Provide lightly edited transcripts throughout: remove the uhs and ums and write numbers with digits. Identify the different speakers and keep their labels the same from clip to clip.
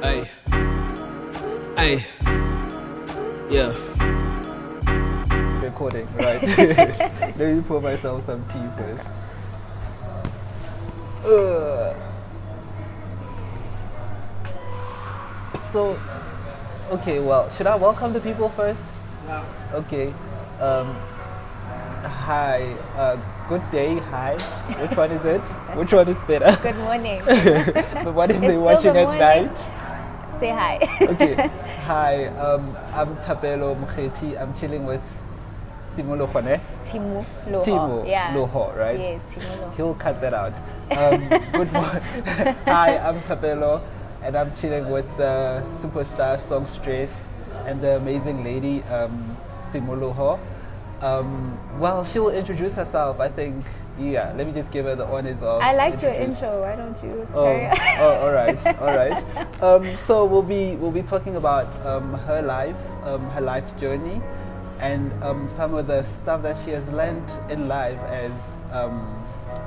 Speaker 1: Hey, hey, yeah.
Speaker 2: Recording, right? Let me pour myself some tea first. So, okay, well, should I welcome the people first?
Speaker 3: Yeah.
Speaker 2: Okay. Hi. Good day. Hi. Which one is it? Which one is better?
Speaker 4: Good morning.
Speaker 2: But what if
Speaker 4: It's
Speaker 2: they're
Speaker 4: still
Speaker 2: watching
Speaker 4: the
Speaker 2: at
Speaker 4: morning.
Speaker 2: night?
Speaker 4: Say hi.
Speaker 2: Okay. Hi. I'm Tapelo Mkheti. I'm chilling with Tsimo Lohone.
Speaker 4: Tsimo Loho.
Speaker 2: Tsimo
Speaker 4: Yeah.
Speaker 2: Loho, right?
Speaker 4: Yeah, Tsimo Loho.
Speaker 2: He'll cut that out. Good morning. Hi, I'm Tapelo, and I'm chilling with the superstar songstress and the amazing lady, Tsimo Loho. Well, she'll introduce herself, I think. Yeah, let me just give her the honors of.
Speaker 4: I liked your
Speaker 2: introduce-
Speaker 4: intro. Why don't you
Speaker 2: Oh,
Speaker 4: carry on?
Speaker 2: all right, all right. So we'll be talking about her life journey, and some of the stuff that she has learned in life as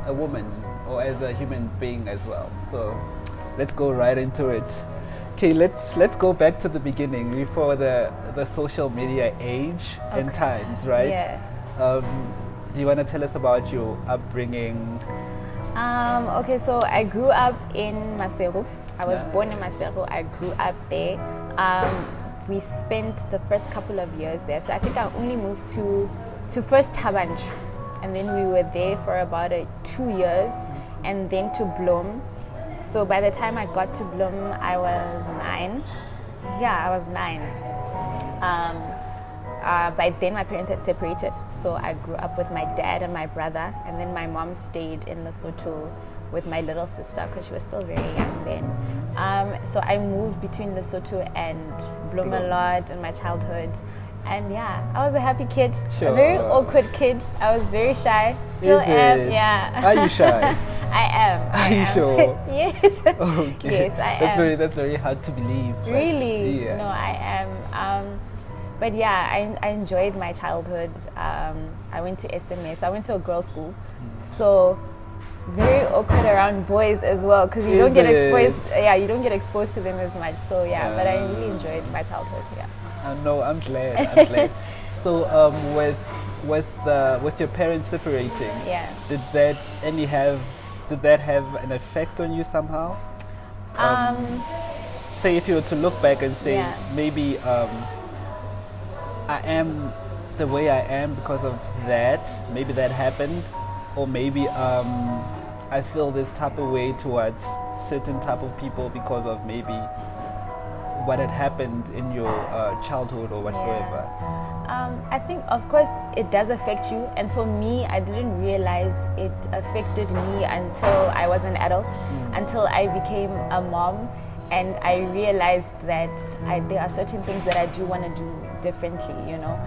Speaker 2: a woman or as a human being as well. So let's go right into it. Okay, let's go back to the beginning before the social media age and
Speaker 4: Okay.
Speaker 2: times, right?
Speaker 4: Yeah.
Speaker 2: Do you want to tell us about your upbringing?
Speaker 4: Okay, so I grew up in Maseru. I was
Speaker 2: Yeah.
Speaker 4: born in Maseru. I grew up there. We spent the first couple of years there. So I think I only moved to first Tabanchu. And then we were there for about 2 years. And then to Bloem. So by the time I got to Bloem, I was 9. Yeah, I was 9. By then, my parents had separated, so I grew up with my dad and my brother, and then my mom stayed in Lesotho with my little sister because she was still very young then. So I moved between Lesotho and Bloem a lot in my childhood, and yeah, I was a happy kid, a very
Speaker 2: Sure.
Speaker 4: awkward kid. I was very shy, still
Speaker 2: Is
Speaker 4: am.
Speaker 2: it?
Speaker 4: Yeah.
Speaker 2: Are you shy?
Speaker 4: I am. I
Speaker 2: Are you
Speaker 4: am.
Speaker 2: sure?
Speaker 4: Yes.
Speaker 2: Okay.
Speaker 4: Yes, I am.
Speaker 2: That's very hard to believe. but
Speaker 4: Really?
Speaker 2: Yeah.
Speaker 4: No, I am. But yeah, I enjoyed my childhood. I went to SMS. I went to a girls' school, so very awkward around boys as well because you don't
Speaker 2: Is
Speaker 4: get exposed.
Speaker 2: it?
Speaker 4: Yeah, you don't get exposed to them as much. So yeah, but I really enjoyed my childhood. Yeah.
Speaker 2: No, I'm glad. I'm glad. So with your parents separating,
Speaker 4: Yeah.
Speaker 2: did that have an effect on you somehow? Say if you were to look back and say
Speaker 4: Yeah.
Speaker 2: maybe I am the way I am because of that. Maybe that happened, or maybe I feel this type of way towards certain type of people because of maybe what had happened in your childhood or whatsoever.
Speaker 4: I think, of course, it does affect you. And for me, I didn't realize it affected me until I was an adult, until I became a mom. And I realized that there are certain things that I do want to do differently, you know.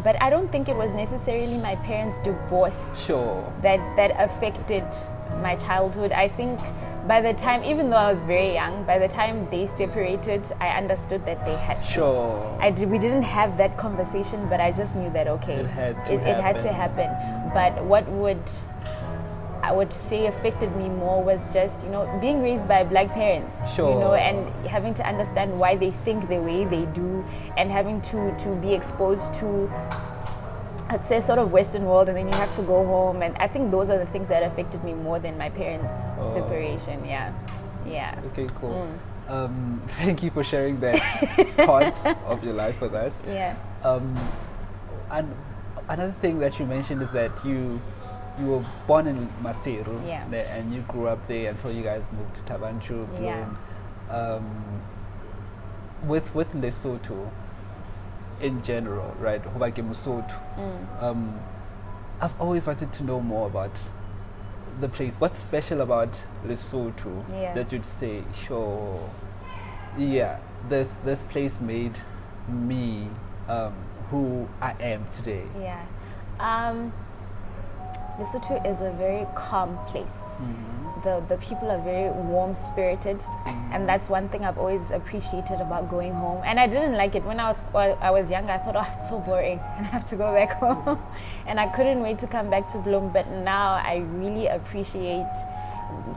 Speaker 4: But I don't think it was necessarily my parents' divorce
Speaker 2: Sure.
Speaker 4: that affected my childhood. I think by the time, even though I was very young, by the time they separated, I understood that they had to.
Speaker 2: Sure.
Speaker 4: We didn't have that conversation, but I just knew that okay,
Speaker 2: It had to
Speaker 4: it had to happen. But what I would say affected me more was just, you know, being raised by black parents,
Speaker 2: Sure.
Speaker 4: you know, and having to understand why they think the way they do, and having to be exposed to, I'd say, sort of Western world, and then you have to go home. And I think those are the things that affected me more than my parents' separation. Yeah, yeah.
Speaker 2: Okay, cool. Thank you for sharing that part of your life with us.
Speaker 4: Yeah.
Speaker 2: And another thing that you mentioned is that you were born in Maseru,
Speaker 4: Yeah.
Speaker 2: and you grew up there until you guys moved to Tabanchu.
Speaker 4: Yeah.
Speaker 2: With Lesotho in general, right? Hobake Musotho. I've always wanted to know more about the place. What's special about Lesotho
Speaker 4: Yeah.
Speaker 2: that you'd say, sure, yeah, this place made me who I am today?
Speaker 4: Yeah. Lesotho is a very calm place. The people are very warm spirited, and that's one thing I've always appreciated about going home. And I didn't like it when I was younger. I thought, oh, it's so boring, and I have to go back home. And I couldn't wait to come back to Bloem. But now I really appreciate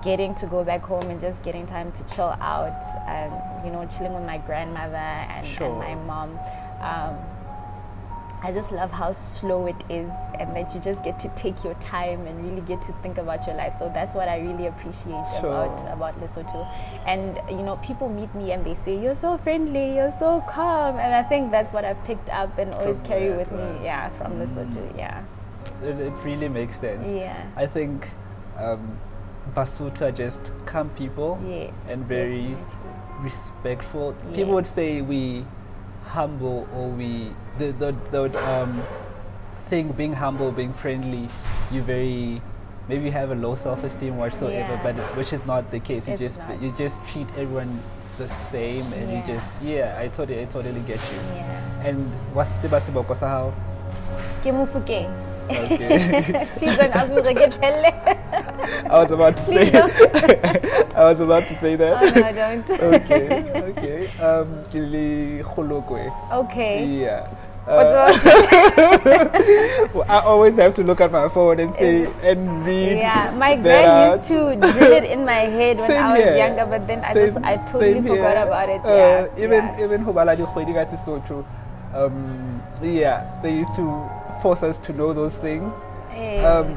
Speaker 4: getting to go back home and just getting time to chill out and, you know, chilling with my grandmother and my mom. I just love how slow it is and that you just get to take your time and really get to think about your life. So that's what I really appreciate about Lesotho. And, you know, people meet me and they say, you're so friendly, you're so calm. And I think that's what I've picked up and always carry with me, from Lesotho,
Speaker 2: It really makes sense.
Speaker 4: Yeah.
Speaker 2: I think Basotho are just calm people and very respectful.
Speaker 4: Yes.
Speaker 2: People would say we humble, or we think being humble, being friendly, maybe you have a low self-esteem whatsoever, but which is not the case. You just treat everyone the same, and you just I totally get you. And what's the Basiboko how?
Speaker 4: Kemufuke.
Speaker 2: Okay.
Speaker 4: Please don't ask me to get
Speaker 2: I was about to say that.
Speaker 4: Oh no, don't.
Speaker 2: Okay. Kili Khulokwe.
Speaker 4: Okay.
Speaker 2: Yeah.
Speaker 4: What's
Speaker 2: Well, I always have to look at my phone and say and read.
Speaker 4: Yeah, my gran used to drill it in my head when I was younger, but then I totally forgot about it.
Speaker 2: Even Hubala di Khwedi is so true. They used to force us to know those things.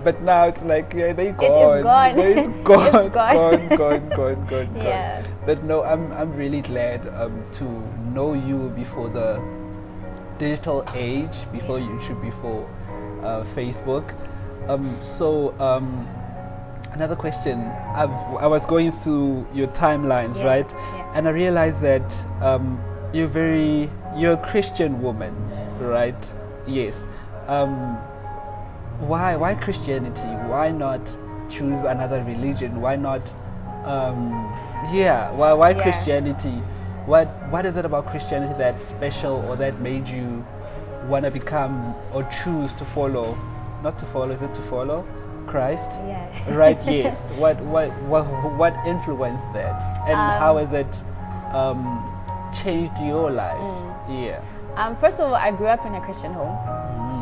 Speaker 2: But now it's like they're gone.
Speaker 4: It's gone.
Speaker 2: Gone.
Speaker 4: Yeah.
Speaker 2: But no, I'm really glad to know you before the digital age, before YouTube, before Facebook. Another question. I was going through your timelines, right?
Speaker 4: Yeah.
Speaker 2: And I realized that you're a Christian woman, right? Yes. Why Christianity? Why not choose another religion? Why not? Why Christianity? What is it about Christianity that's special, or that made you want to become or choose to follow? Not to follow. Is it to follow Christ?
Speaker 4: Yeah.
Speaker 2: Right. Yes. What influenced that, and how has it changed your life? Yeah.
Speaker 4: First of all, I grew up in a Christian home,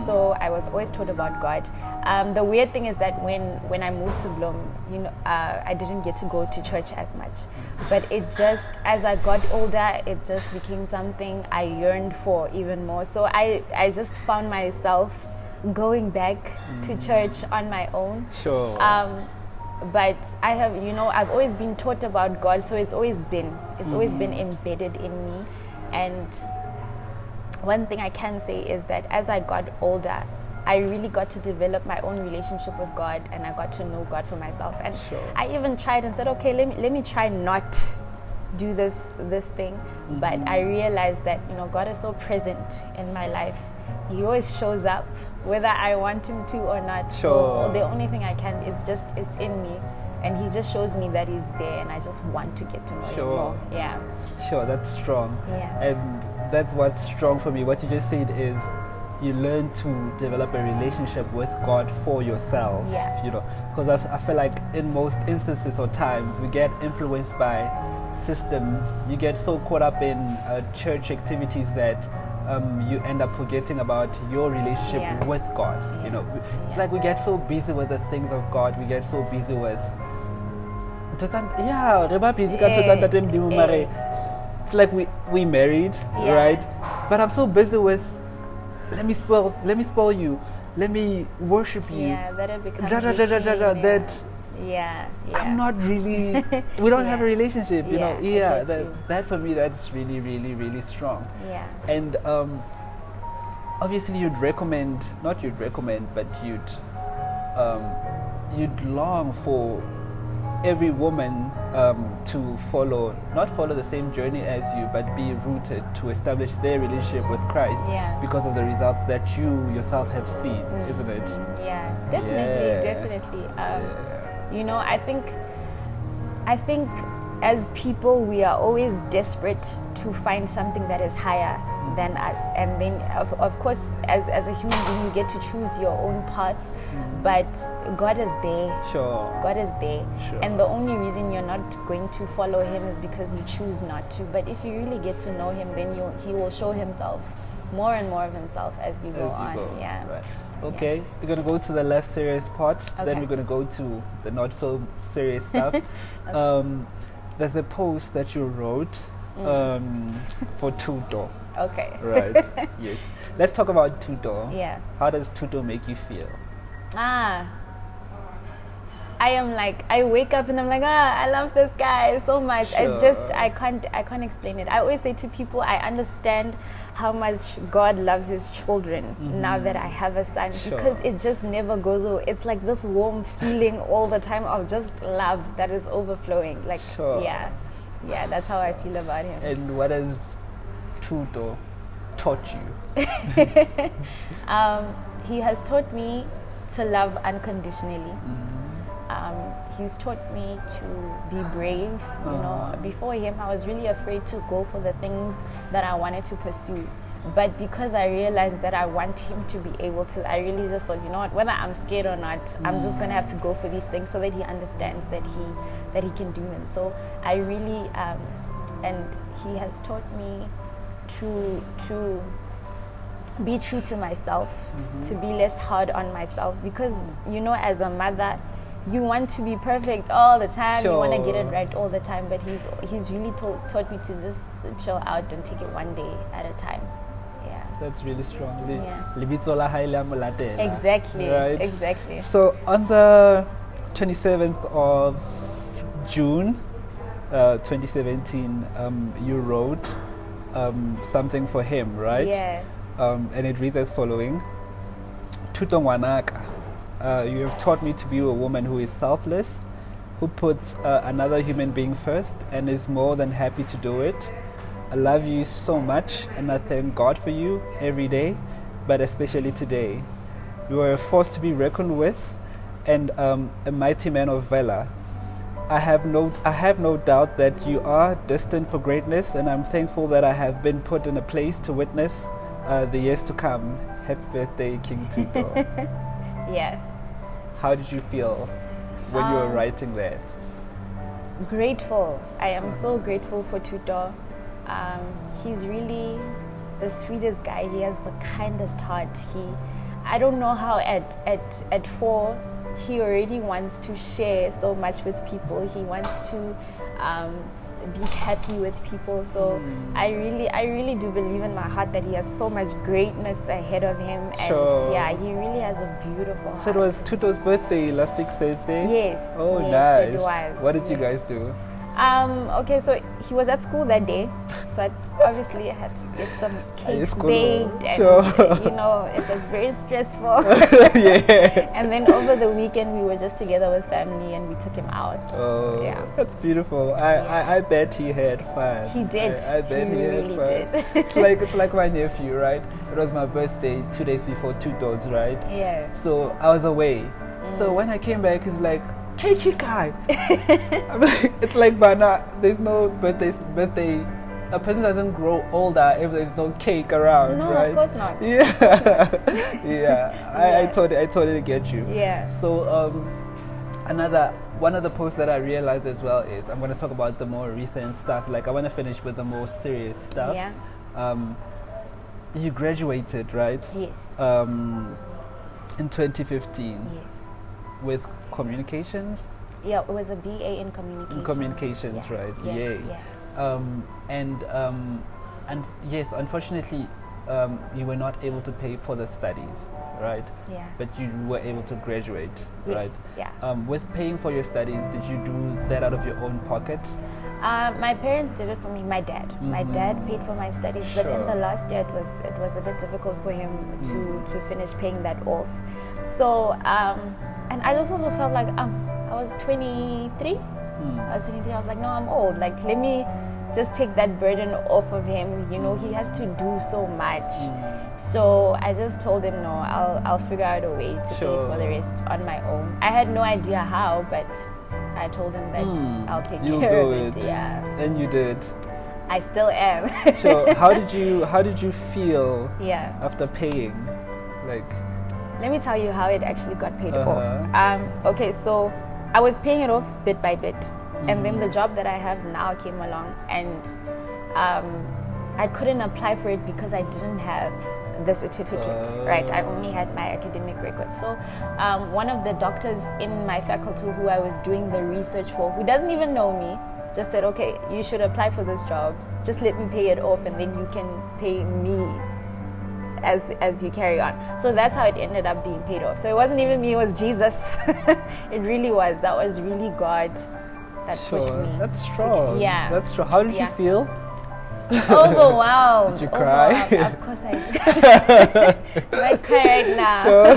Speaker 4: so I was always taught about God. The weird thing is that when I moved to Bloem, I didn't get to go to church as much. But as I got older, it just became something I yearned for even more. So I just found myself going back to church on my own.
Speaker 2: Sure.
Speaker 4: But I've always been taught about God, so it's always been embedded in me. And one thing I can say is that as I got older, I really got to develop my own relationship with God, and I got to know God for myself. And I even tried and said, okay, let me try not do this thing. But I realized that God is so present in my life. He always shows up, whether I want him to or not.
Speaker 2: Sure.
Speaker 4: So the only thing I can, it's in me. And he just shows me that he's there, and I just want to get to know him more. Yeah.
Speaker 2: Sure, that's strong.
Speaker 4: Yeah.
Speaker 2: And that's what's strong for me. What you just said is you learn to develop a relationship with God for yourself.
Speaker 4: Yeah.
Speaker 2: Because I feel like in most instances or times we get influenced by systems. You get so caught up in church activities that you end up forgetting about your relationship with God. It's like we get so busy with the things of God. We get so busy with it's like we married, right? But I'm so busy with let me spoil you, let me worship you.
Speaker 4: Yeah, that it becomes
Speaker 2: I'm not really we don't have a relationship,
Speaker 4: I
Speaker 2: that for me, that's really, really, really strong.
Speaker 4: Yeah.
Speaker 2: And obviously but you'd long for every woman to not follow the same journey as you, but be rooted to establish their relationship with Christ because of the results that you yourself have seen, isn't it?
Speaker 4: Yeah, definitely. I think as people, we are always desperate to find something that is higher than us, and then of course as a human being you get to choose your own path, but God is there.
Speaker 2: Sure.
Speaker 4: God is there.
Speaker 2: Sure.
Speaker 4: And the only reason you're not going to follow him is because you choose not to. But if you really get to know him, then he will show himself more and more of himself as you go
Speaker 2: As you
Speaker 4: on.
Speaker 2: go.
Speaker 4: Yeah.
Speaker 2: Right. Okay. We're gonna go to the less serious part. Then
Speaker 4: Okay.
Speaker 2: we're gonna go to the not so serious stuff. There's a post that you wrote for Tuto.
Speaker 4: Okay.
Speaker 2: Right. Yes. Let's talk about Tuto.
Speaker 4: Yeah.
Speaker 2: How does Tuto make you feel?
Speaker 4: I am like, I wake up and I'm like, I love this guy so much. It's
Speaker 2: Sure.
Speaker 4: just, I can't explain it. I always say to people, I understand how much God loves his children now that I have a son,
Speaker 2: Sure.
Speaker 4: because it just never goes away. It's like this warm feeling all the time of just love that is overflowing. Like,
Speaker 2: Sure.
Speaker 4: yeah, that's how I feel about him.
Speaker 2: And what has Tuto taught you?
Speaker 4: He has taught me to love unconditionally. He's taught me to be brave. You know, before him, I was really afraid to go for the things that I wanted to pursue. But because I realized that I want him to be able to, I really just thought, you know what, whether I'm scared or not, I'm just gonna have to go for these things so that he understands that he can do them. So I really, and he has taught me to be true to myself, to be less hard on myself, because you know, as a mother, you want to be perfect all the time. You want to get it right all the time. But he's really taught me to just chill out and take it one day at a time. Yeah.
Speaker 2: That's really strong.
Speaker 4: Yeah.
Speaker 2: Libitso la haile amolatela.
Speaker 4: Exactly.
Speaker 2: Right.
Speaker 4: Exactly.
Speaker 2: So on the 27th of June, 2017, you wrote something for him, right?
Speaker 4: Yeah.
Speaker 2: And it reads as following: Tuto ngwanaka, you have taught me to be a woman who is selfless, who puts another human being first and is more than happy to do it. I love you so much and I thank God for you every day, but especially today. You are a force to be reckoned with and a mighty man of valor. I have no doubt that you are destined for greatness, and I'm thankful that I have been put in a place to witness the years to come. Happy birthday, King Tuto.
Speaker 4: Yeah.
Speaker 2: How did you feel when you were writing that?
Speaker 4: Grateful. I am so grateful for Tuto. He's really the sweetest guy. He has the kindest heart. I don't know how at 4 he already wants to share so much with people. He wants to be happy with people. So I really do believe in my heart that he has so much greatness ahead of him. And
Speaker 2: Sure.
Speaker 4: yeah, he really has a beautiful
Speaker 2: So
Speaker 4: heart.
Speaker 2: it was Tuto's birthday last week Thursday?
Speaker 4: Yes.
Speaker 2: Oh,
Speaker 4: yes,
Speaker 2: nice.
Speaker 4: It was.
Speaker 2: What did you guys do?
Speaker 4: Okay, so he was at school that day, so I obviously had to get some cakes
Speaker 2: school.
Speaker 4: baked, and
Speaker 2: Sure.
Speaker 4: you know, it was very stressful.
Speaker 2: Yeah.
Speaker 4: And then over the weekend, we were just together with family, and we took him out. So, yeah,
Speaker 2: That's beautiful. I bet he had fun.
Speaker 4: he did.
Speaker 2: I bet he
Speaker 4: really
Speaker 2: had fun.
Speaker 4: did.
Speaker 2: It's like my nephew, right? It was my birthday 2 days before Tuto's, right?
Speaker 4: Yeah.
Speaker 2: So I was away. So when I came back, he's like, "Cakey guy." I'm like, it's like, Bana, there's no birthday. A person doesn't grow older if there's no cake around,
Speaker 4: No,
Speaker 2: right?
Speaker 4: of course not.
Speaker 2: Yeah, yeah. I totally get you.
Speaker 4: Yeah.
Speaker 2: So one of the posts that I realized as well is I'm going to talk about the more recent stuff. Like I want to finish with the more serious stuff.
Speaker 4: Yeah.
Speaker 2: You graduated, right?
Speaker 4: Yes.
Speaker 2: In 2015
Speaker 4: Yes.
Speaker 2: with communications.
Speaker 4: Yeah, it was a BA in communications.
Speaker 2: Communications,
Speaker 4: Yeah.
Speaker 2: right?
Speaker 4: Yeah.
Speaker 2: Yay.
Speaker 4: Yeah.
Speaker 2: And yes, unfortunately, you were not able to pay for the studies, right?
Speaker 4: Yeah.
Speaker 2: But you were able to graduate,
Speaker 4: Yes.
Speaker 2: right?
Speaker 4: Yeah.
Speaker 2: With paying for your studies, did you do that out of your own pocket?
Speaker 4: My parents did it for me. My dad paid for my studies, but in
Speaker 2: Sure.
Speaker 4: the last year it was a bit difficult for him to finish paying that off. So and I just also felt like I was 23. I was 23. I was like, no, I'm old. Like, let me just take that burden off of him. You know, he has to do so much. So I just told him, no, I'll figure out a way to
Speaker 2: Sure.
Speaker 4: pay for the rest on my own. I had no idea how, but I told him that I'll take
Speaker 2: You'll
Speaker 4: care
Speaker 2: do
Speaker 4: of it.
Speaker 2: it.
Speaker 4: Yeah,
Speaker 2: And you did.
Speaker 4: I still am.
Speaker 2: So how did you feel
Speaker 4: Yeah.
Speaker 2: after paying? Like,
Speaker 4: Let me tell you how it actually got paid
Speaker 2: Uh-huh.
Speaker 4: off. Okay, so I was paying it off bit by bit, and then the job that I have now came along, and I couldn't apply for it because I didn't have the certificate, right? I only had my academic record. So one of the doctors in my faculty who I was doing the research for, who doesn't even know me, just said, okay, you should apply for this job. Just let me pay it off and then you can pay me as you carry on. So that's how it ended up being paid off. So it wasn't even me, it was Jesus. It really was. That was really God that pushed me.
Speaker 2: That's strong.
Speaker 4: Yeah.
Speaker 2: That's strong. How did you feel?
Speaker 4: Overwhelmed.
Speaker 2: Did you cry?
Speaker 4: Of course I did. I might cry right now.
Speaker 2: Sure.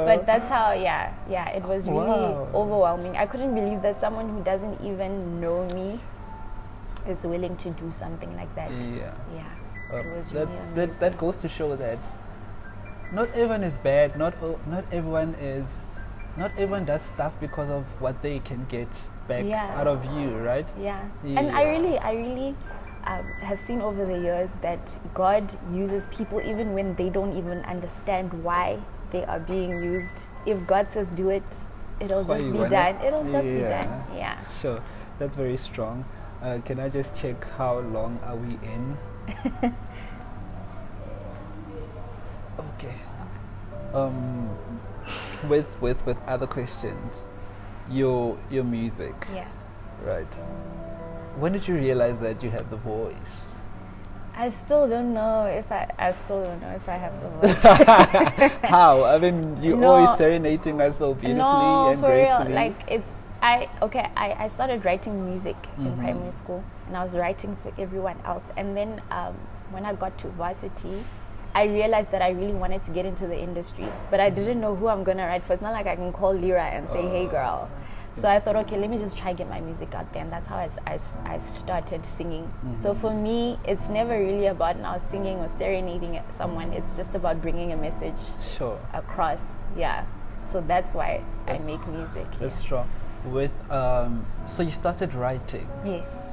Speaker 4: But that's how, it was really overwhelming. I couldn't believe that someone who doesn't even know me is willing to do something like that. Yeah. It was really amazing.
Speaker 2: That goes to show that not everyone is bad. Not everyone does stuff because of what they can get back out of you, right?
Speaker 4: Yeah. And I really have seen over the years that God uses people even when they don't even understand why they are being used. If God says do it, it'll just be done. It'll just be done. Yeah.
Speaker 2: Sure. That's very strong. Can I just check how long are we in? Okay. With other questions, your music.
Speaker 4: Yeah.
Speaker 2: Right. When did you realize that you had the voice?
Speaker 4: I still don't know if I have the voice.
Speaker 2: How? I mean, you always serenading us so beautifully and
Speaker 4: for
Speaker 2: gracefully.
Speaker 4: real. Like I started writing music in primary school, and I was writing for everyone else. And then when I got to varsity, I realized that I really wanted to get into the industry, but I didn't know who I'm gonna write for. It's not like I can call Lyra and say, "Hey, girl." So I thought, okay, let me just try get my music out there, and that's how I started singing. So for me, it's never really about now singing or serenading someone. It's just about bringing a message across. Yeah. So that's why I make music.
Speaker 2: That's strong. With so you started writing.
Speaker 4: Yes.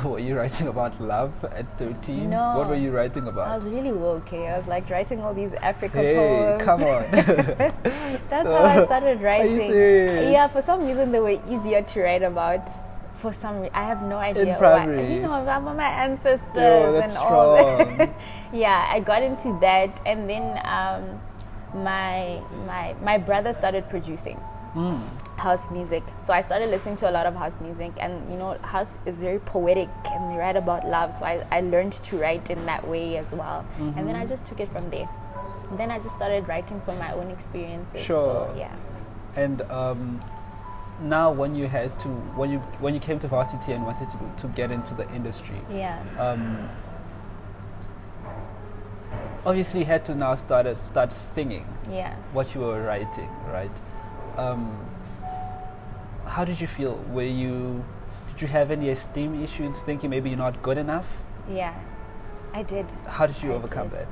Speaker 2: Were you writing about love at 13?
Speaker 4: No.
Speaker 2: What were you writing about?
Speaker 4: I was really woke. I was like writing all these Africa
Speaker 2: poems. Come on.
Speaker 4: That's how I started writing.
Speaker 2: Are you serious?
Speaker 4: Yeah, for some reason they were easier to write about. For some reason, I have no idea
Speaker 2: in primary.
Speaker 4: why. About my ancestors
Speaker 2: that's
Speaker 4: and all
Speaker 2: strong.
Speaker 4: that. Yeah, I got into that, and then my brother started producing house music. So I started listening to a lot of house music, and house is very poetic and they write about love. So I learned to write in that way as well. And then I just took it from there. And then I just started writing from my own experiences.
Speaker 2: Sure.
Speaker 4: So, yeah.
Speaker 2: And now when you came to varsity and wanted to get into the industry, obviously you had to now start singing what you were writing, right? How did you feel? Did you have any esteem issues, thinking maybe you're not good enough?
Speaker 4: Yeah, I did.
Speaker 2: How did you overcome that?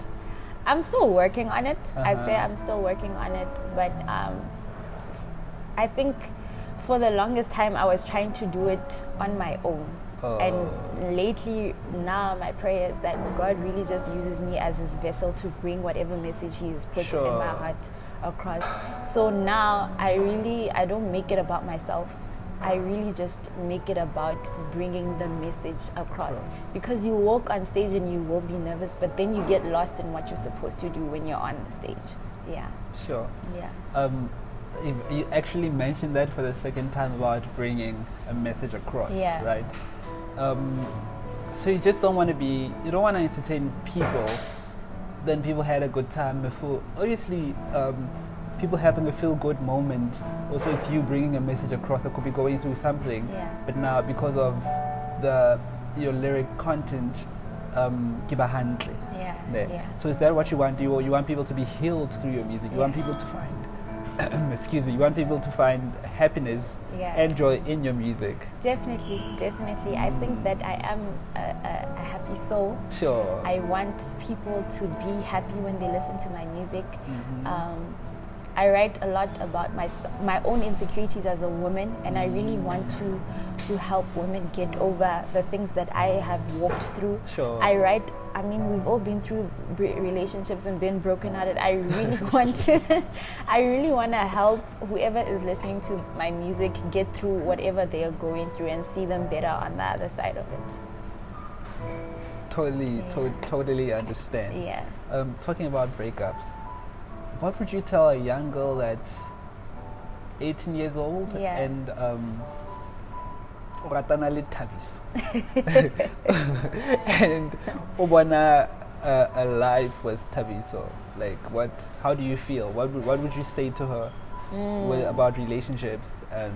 Speaker 4: I'm still working on it. I'd say I'm still working on it, but I think for the longest time I was trying to do it on my own. And lately, now my prayer is that God really just uses me as his vessel to bring whatever message he has put in my heart across. So now I don't make it about myself. I really just make it about bringing the message across. Because you walk on stage and you will be nervous, but then you get lost in what you're supposed to do when you're on the stage. Yeah.
Speaker 2: Sure.
Speaker 4: Yeah.
Speaker 2: You actually mentioned that for the second time about bringing a message across, right? So you just don't want to entertain people, then people had a good time before. Obviously, people having a feel-good moment, also it's you bringing a message across that could be going through something, but now because of your lyric content, so is that what you want? You want people to be healed through your music? You want people to find you want people to find happiness and joy in your music? Definitely.
Speaker 4: I think that I am a happy soul.
Speaker 2: Sure.
Speaker 4: I want people to be happy when they listen to my music. I write a lot about my own insecurities as a woman, and I really want to help women get over the things that I have walked through.
Speaker 2: Sure.
Speaker 4: We've all been through relationships and been brokenhearted. I really want to help whoever is listening to my music get through whatever they are going through and see them better on the other side of it.
Speaker 2: totally understand.
Speaker 4: Yeah.
Speaker 2: Talking about breakups, what would you tell a young girl that's 18 years old
Speaker 4: Yeah.
Speaker 2: and ratana le Thabiso and ubona a life with Thabiso? Like, how do you feel? What would you say to her about relationships and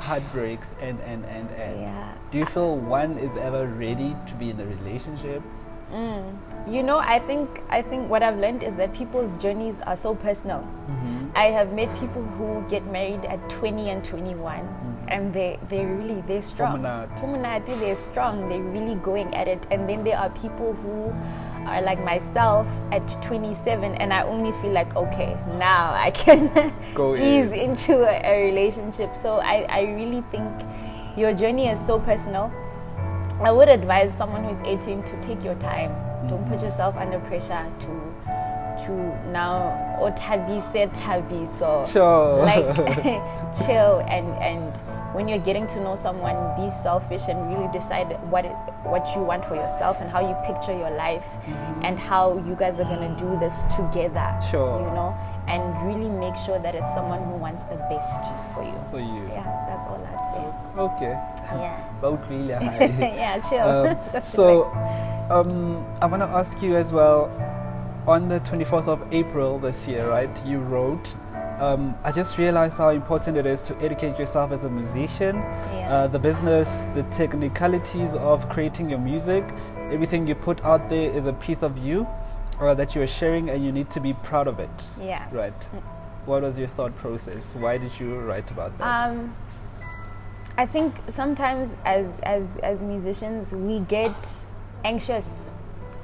Speaker 2: heartbreaks and
Speaker 4: Yeah.
Speaker 2: do you feel one is ever ready to be in a relationship?
Speaker 4: You know, I think what I've learned is that people's journeys are so personal. I have met people who get married at 20 and 21, and they're strong.
Speaker 2: Promenade.
Speaker 4: They're strong. They're really going at it. And then there are people who are like myself at 27, and I only feel like, okay, now I can
Speaker 2: Go
Speaker 4: ease
Speaker 2: in.
Speaker 4: into a relationship. So I really think your journey is so personal. I would advise someone who's 18 to take your time. Don't put yourself under pressure to now tabi. So
Speaker 2: Sure.
Speaker 4: like chill and when you're getting to know someone, be selfish and really decide what you want for yourself and how you picture your life and how you guys are gonna do this together.
Speaker 2: Sure.
Speaker 4: You know, and really make sure that it's someone who wants the best for you.
Speaker 2: For you.
Speaker 4: Yeah, that's all I'd say.
Speaker 2: Okay.
Speaker 4: Yeah.
Speaker 2: Both really high.
Speaker 4: Yeah, chill. Just
Speaker 2: So,
Speaker 4: relax.
Speaker 2: I want to ask you as well. On the 24th of April this year, right? You wrote. I just realized how important it is to educate yourself as a musician.
Speaker 4: Yeah.
Speaker 2: The business, the technicalities of creating your music, everything you put out there is a piece of you, that you are sharing, and you need to be proud of it.
Speaker 4: Yeah.
Speaker 2: Right. What was your thought process? Why did you write about that?
Speaker 4: I think sometimes as musicians we get anxious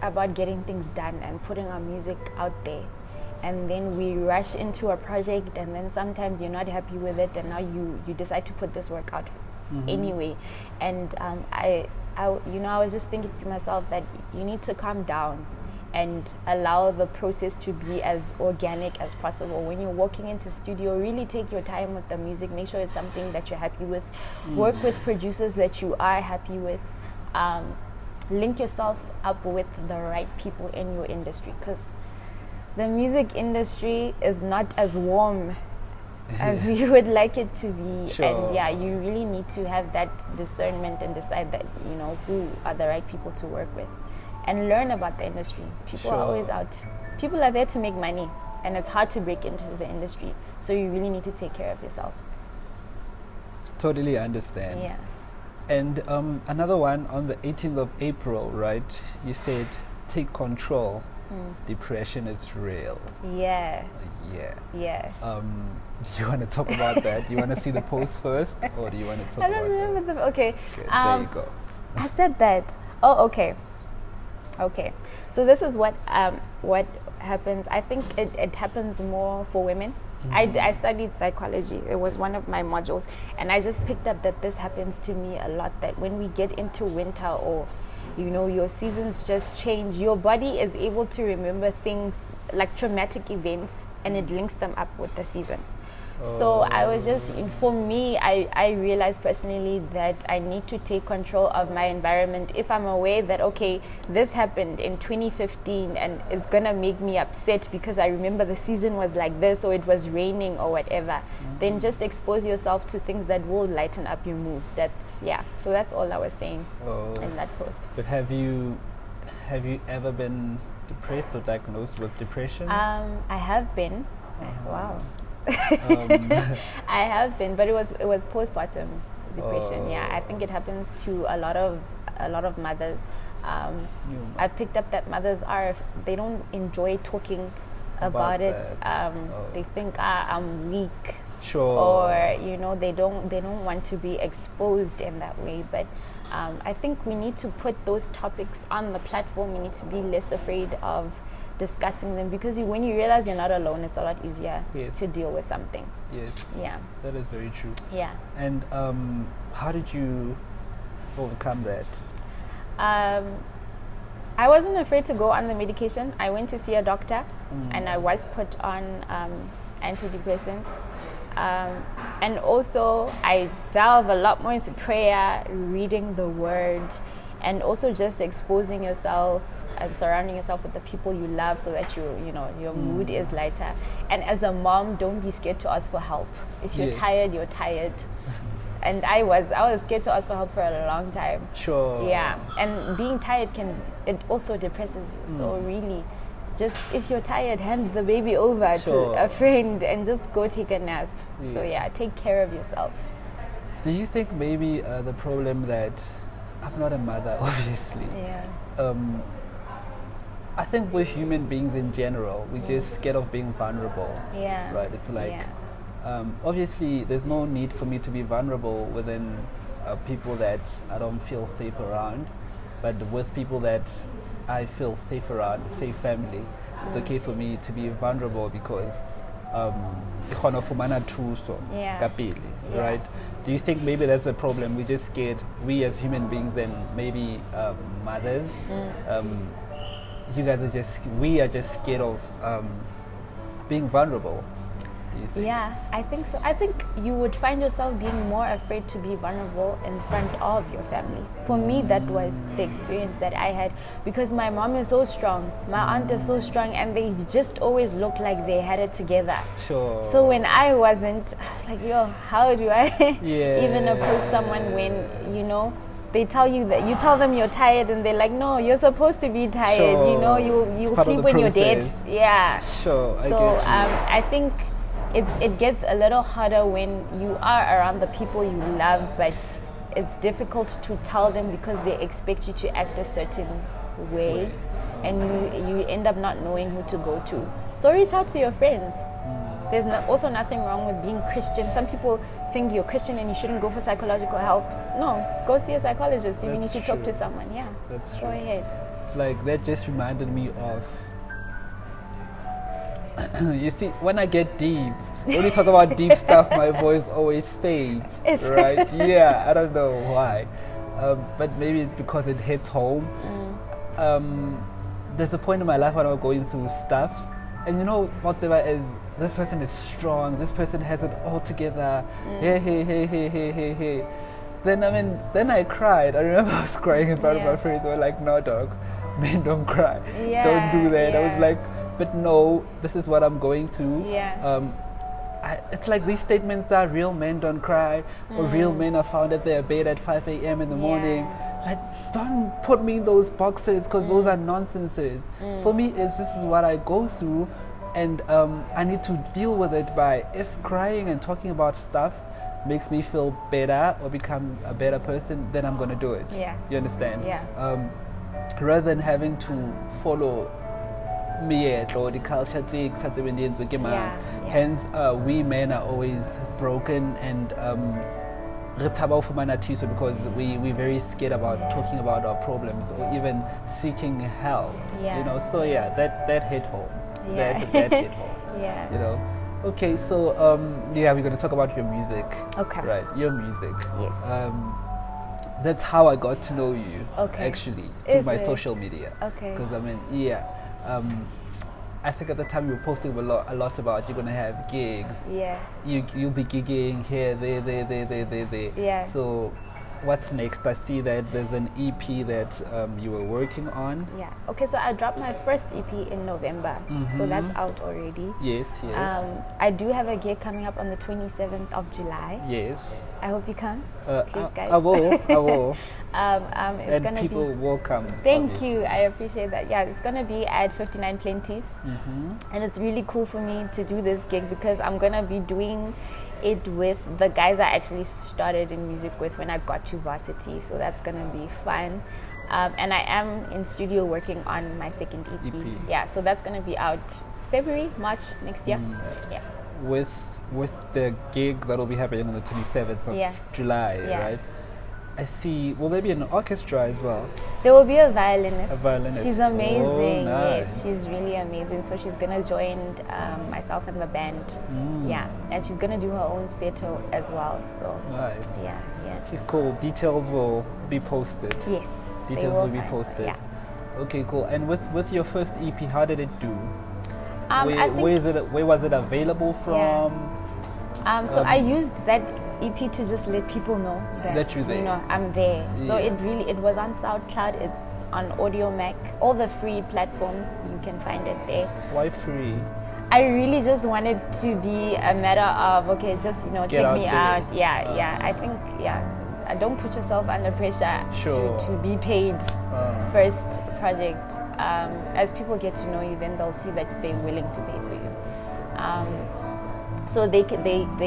Speaker 4: about getting things done and putting our music out there, and then we rush into a project, and then sometimes you're not happy with it, and now you decide to put this work out anyway. And I was just thinking to myself that you need to calm down and allow the process to be as organic as possible. When you're walking into studio, really take your time with the music. Make sure it's something that you're happy with. Work with producers that you are happy with. Link yourself up with the right people in your industry, because the music industry is not as warm as we would like it to be.
Speaker 2: Sure.
Speaker 4: And yeah, you really need to have that discernment and decide that, you know, who are the right people to work with and learn about the industry. People are always out. People are there to make money, and it's hard to break into the industry. So you really need to take care of yourself.
Speaker 2: Totally understand.
Speaker 4: Yeah.
Speaker 2: And another one on the 18th of April, right? You said, take control. Depression is real.
Speaker 4: Yeah.
Speaker 2: Yeah.
Speaker 4: Yeah.
Speaker 2: Do you want to talk about that? Do you want to see the post first, or do you want to talk
Speaker 4: I
Speaker 2: about
Speaker 4: don't remember
Speaker 2: that?
Speaker 4: okay.
Speaker 2: Okay, there you go.
Speaker 4: I said that. Oh, okay. Okay. So this is what happens. I think it happens more for women. I studied psychology. It was one of my modules, and I just picked up that this happens to me a lot, that when we get into winter, or you know, your seasons just change, your body is able to remember things like traumatic events, and it links them up with the season. So I was just, for me, I realized personally that I need to take control of my environment. If I'm aware that, okay, this happened in 2015 and it's gonna make me upset because I remember the season was like this, or it was raining or whatever, then just expose yourself to things that will lighten up your mood. So that's all I was saying in that post.
Speaker 2: But have you ever been depressed or diagnosed with depression?
Speaker 4: I have been. Wow. I have been, but it was postpartum depression. Yeah, I think it happens to a lot of mothers. I've picked up that mothers they don't enjoy talking about it. They think I'm weak,
Speaker 2: Sure.
Speaker 4: or you know, they don't want to be exposed in that way. But I think we need to put those topics on the platform. We need to be less afraid of discussing them, because when you realize you're not alone, it's a lot easier to deal with something.
Speaker 2: Yes.
Speaker 4: Yeah.
Speaker 2: That is very true.
Speaker 4: Yeah.
Speaker 2: And how did you overcome that?
Speaker 4: I wasn't afraid to go on the medication. I went to see a doctor, and I was put on antidepressants. And also I delve a lot more into prayer, reading the word, and also just exposing yourself and surrounding yourself with the people you love so that your mood is lighter. And as a mom, don't be scared to ask for help. If you're
Speaker 2: Yes.
Speaker 4: tired, you're tired. And I was scared to ask for help for a long time.
Speaker 2: Sure.
Speaker 4: Yeah, and being tired it also depresses you. So really, just if you're tired, hand the baby over
Speaker 2: Sure.
Speaker 4: to a friend and just go take a nap. So
Speaker 2: Yeah.
Speaker 4: yeah, take care of yourself.
Speaker 2: Do you think maybe the problem that I'm not a mother, obviously.
Speaker 4: Yeah.
Speaker 2: I think we're human beings in general. We're just scared of being vulnerable.
Speaker 4: Yeah.
Speaker 2: Right. It's like
Speaker 4: Yeah.
Speaker 2: obviously there's no need for me to be vulnerable within people that I don't feel safe around, but with people that I feel safe around, say family, it's okay for me to be vulnerable because ikhona ufumana thuso
Speaker 4: Yeah.
Speaker 2: kapili,
Speaker 4: Yeah.
Speaker 2: right? Do you think maybe that's a problem? We're just scared, we as human beings and maybe mothers, we are just scared of being vulnerable. Do you think?
Speaker 4: Yeah, I think so. I think you would find yourself being more afraid to be vulnerable in front of your family. For me, that was the experience that I had because my mom is so strong, my aunt is so strong, and they just always looked like they had it together.
Speaker 2: Sure.
Speaker 4: So when I wasn't, I was like, yo, how do I
Speaker 2: Yeah.
Speaker 4: even approach someone when, they tell you that you tell them you're tired and they're like, no, you're supposed to be tired.
Speaker 2: Sure.
Speaker 4: You'll
Speaker 2: It's part of
Speaker 4: sleep
Speaker 2: the
Speaker 4: when you're dead.
Speaker 2: process.
Speaker 4: Yeah.
Speaker 2: Sure, I
Speaker 4: So
Speaker 2: get you.
Speaker 4: I think it gets a little harder when you are around the people you love, but it's difficult to tell them because they expect you to act a certain way, and you end up not knowing who to go to. So reach out to your friends. There's also nothing wrong with being Christian. Some people think you're Christian and you shouldn't go for psychological help. No, go see a psychologist if you need
Speaker 2: That's
Speaker 4: to talk to
Speaker 2: true.
Speaker 4: someone. Yeah,
Speaker 2: That's
Speaker 4: go
Speaker 2: true.
Speaker 4: ahead.
Speaker 2: It's like that just reminded me of you see, when I get deep, when you talk about deep stuff, my voice always fades.
Speaker 4: It's-
Speaker 2: Right? Yeah, I don't know why. But maybe because it hits home. There's a point in my life when I was going through stuff, and whatever is, this person is strong, this person has it all together. Hey. Then I cried. I remember I was crying in front of
Speaker 4: Yeah.
Speaker 2: my friends. They were like, no, dog, men don't cry.
Speaker 4: Yeah,
Speaker 2: Don't do that. I was
Speaker 4: yeah.
Speaker 2: like, but no, this is what I'm going through.
Speaker 4: Yeah.
Speaker 2: It's like these statements are real men don't cry, or real men are found at their bed at 5 a.m. in the morning. Like, don't put me in those boxes because those are nonsenses. For me, this is what I go through, and I need to deal with it by, if crying and talking about stuff makes me feel better or become a better person, then I'm going to do it.
Speaker 4: Yeah.
Speaker 2: You understand?
Speaker 4: Yeah.
Speaker 2: Rather than having to follow or the culture things that the Indians were given.
Speaker 4: Yeah.
Speaker 2: Hence, we men are always broken and because we're very scared about talking about our problems or even seeking help.
Speaker 4: Yeah.
Speaker 2: So that hit home.
Speaker 4: Yeah.
Speaker 2: That hit home.
Speaker 4: Yeah.
Speaker 2: Okay, so we're going to talk about your music.
Speaker 4: Okay.
Speaker 2: Right, your music.
Speaker 4: Yes.
Speaker 2: That's how I got to know you.
Speaker 4: Okay.
Speaker 2: Actually, through
Speaker 4: Is
Speaker 2: my
Speaker 4: it?
Speaker 2: social media.
Speaker 4: Okay.
Speaker 2: Because I think at the time you were posting a lot about you're gonna have gigs.
Speaker 4: Yeah.
Speaker 2: You'll be gigging here, there.
Speaker 4: Yeah.
Speaker 2: So, what's next? I see that there's an EP that you were working on.
Speaker 4: Yeah. Okay, so I dropped my first EP in November. So that's out already.
Speaker 2: Yes.
Speaker 4: I do have a gig coming up on the 27th of July.
Speaker 2: Yes.
Speaker 4: I hope you come. Please, guys.
Speaker 2: I will.
Speaker 4: It's
Speaker 2: And
Speaker 4: gonna
Speaker 2: people
Speaker 4: be.
Speaker 2: will come.
Speaker 4: Thank you. I appreciate that. Yeah, it's gonna be at 59 Plenty, and it's really cool for me to do this gig because I'm gonna be doing it with the guys I actually started in music with when I got to varsity. So that's gonna be fun. And I am in studio working on my second EP. Yeah, so that's gonna be out February, March next year. Yeah.
Speaker 2: With the gig that'll be happening on the 27th of July,
Speaker 4: Yeah.
Speaker 2: right? I see. Will there be an orchestra as well?
Speaker 4: There will be a violinist.
Speaker 2: A violinist.
Speaker 4: She's amazing.
Speaker 2: Oh, nice.
Speaker 4: Yes, she's really amazing. So she's gonna join myself and the band. Yeah, and she's gonna do her own set as well. So
Speaker 2: Nice.
Speaker 4: yeah.
Speaker 2: Okay, cool. Details will be posted.
Speaker 4: Yes, they
Speaker 2: Details will be
Speaker 4: find-
Speaker 2: posted.
Speaker 4: Yeah.
Speaker 2: Okay, cool. And with your first EP, how did it do?
Speaker 4: I think,
Speaker 2: Where was it available from?
Speaker 4: So I used that EP to just let people know that
Speaker 2: you're there.
Speaker 4: you know I'm there. So
Speaker 2: Yeah.
Speaker 4: it was on SoundCloud. It's on Audio Mac, all the free platforms. You can find it there.
Speaker 2: Why free?
Speaker 4: I really just wanted to be a matter of okay, just you know,
Speaker 2: Get
Speaker 4: check
Speaker 2: out
Speaker 4: me
Speaker 2: there.
Speaker 4: out. Yeah. I think don't put yourself under pressure
Speaker 2: Sure.
Speaker 4: to be paid. First project. As people get to know you, then they'll see that they're willing to pay for you. So they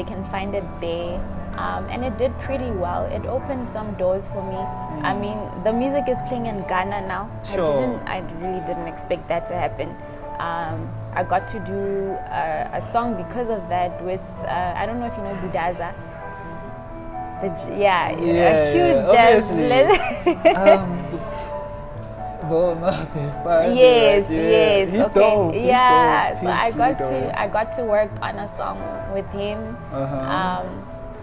Speaker 4: can find it there. And it did pretty well. It opened some doors for me. I mean, the music is playing in Ghana now.
Speaker 2: Sure.
Speaker 4: I really didn't expect that to happen. I got to do a song because of that with I don't know if you know Budaza. A huge jazz. Yes.
Speaker 2: He's
Speaker 4: Okay.
Speaker 2: dope. He's
Speaker 4: Yeah.
Speaker 2: dope.
Speaker 4: So
Speaker 2: He's
Speaker 4: I got to work on a song with him.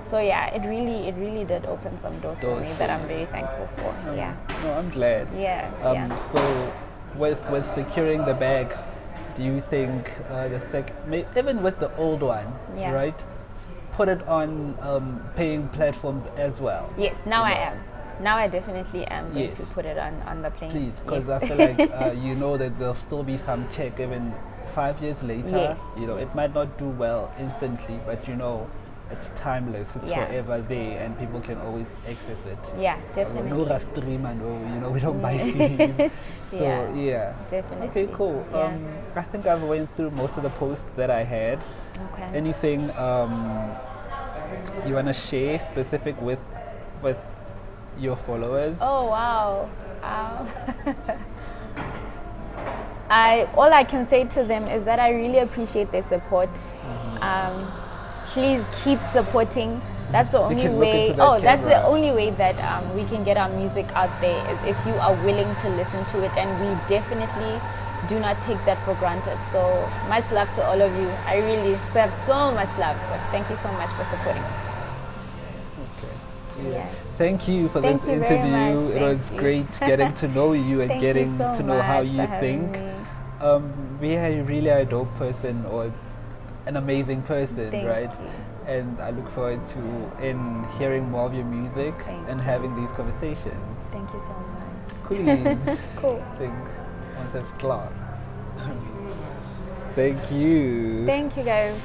Speaker 4: So yeah, it really did open some doors for me that I'm very thankful for. Yeah.
Speaker 2: No, I'm glad.
Speaker 4: Yeah.
Speaker 2: So, with securing the bag, do you think even with the old one,
Speaker 4: Yeah.
Speaker 2: right? Put it on paying platforms as well.
Speaker 4: Yes. Now I am. Now I definitely am going
Speaker 2: Yes.
Speaker 4: to put it on the plane.
Speaker 2: Please, because
Speaker 4: Yes.
Speaker 2: I feel like you know that there'll still be some check even 5 years later.
Speaker 4: Yes,
Speaker 2: You know, it might not do well instantly, but you know, it's timeless. It's
Speaker 4: Yeah.
Speaker 2: forever there, and people can always access it.
Speaker 4: Yeah,
Speaker 2: No
Speaker 4: definitely.
Speaker 2: stream and we don't buy stream. So yeah.
Speaker 4: Definitely.
Speaker 2: Okay, cool.
Speaker 4: Yeah.
Speaker 2: I think I've went through most of the posts that I had.
Speaker 4: Okay.
Speaker 2: Anything you wanna share specific with your followers?
Speaker 4: Oh wow. All I can say to them is that I really appreciate their support. Please keep supporting. That's the only
Speaker 2: can look
Speaker 4: way.
Speaker 2: into that
Speaker 4: That's the
Speaker 2: camera.
Speaker 4: only way that we can get our music out there is if you are willing to listen to it, and we definitely do not take that for granted. So much love to all of you. I really have so much love. So thank you so much for supporting.
Speaker 2: Okay.
Speaker 4: Yeah.
Speaker 2: Thank you for
Speaker 4: Thank
Speaker 2: this
Speaker 4: you very
Speaker 2: interview.
Speaker 4: much.
Speaker 2: It
Speaker 4: Thank
Speaker 2: was
Speaker 4: you.
Speaker 2: great getting to know you and
Speaker 4: Thank you
Speaker 2: getting
Speaker 4: so
Speaker 2: to know how
Speaker 4: much
Speaker 2: you
Speaker 4: for having
Speaker 2: think.
Speaker 4: me.
Speaker 2: We are really a dope person or an amazing person,
Speaker 4: Thank
Speaker 2: right?
Speaker 4: you.
Speaker 2: And I look forward to hearing more of your music
Speaker 4: Thank
Speaker 2: and
Speaker 4: you.
Speaker 2: having these conversations.
Speaker 4: Thank you so much.
Speaker 2: Cool.
Speaker 4: Cool.
Speaker 2: Think on this clock. Thank you.
Speaker 4: Thank you guys.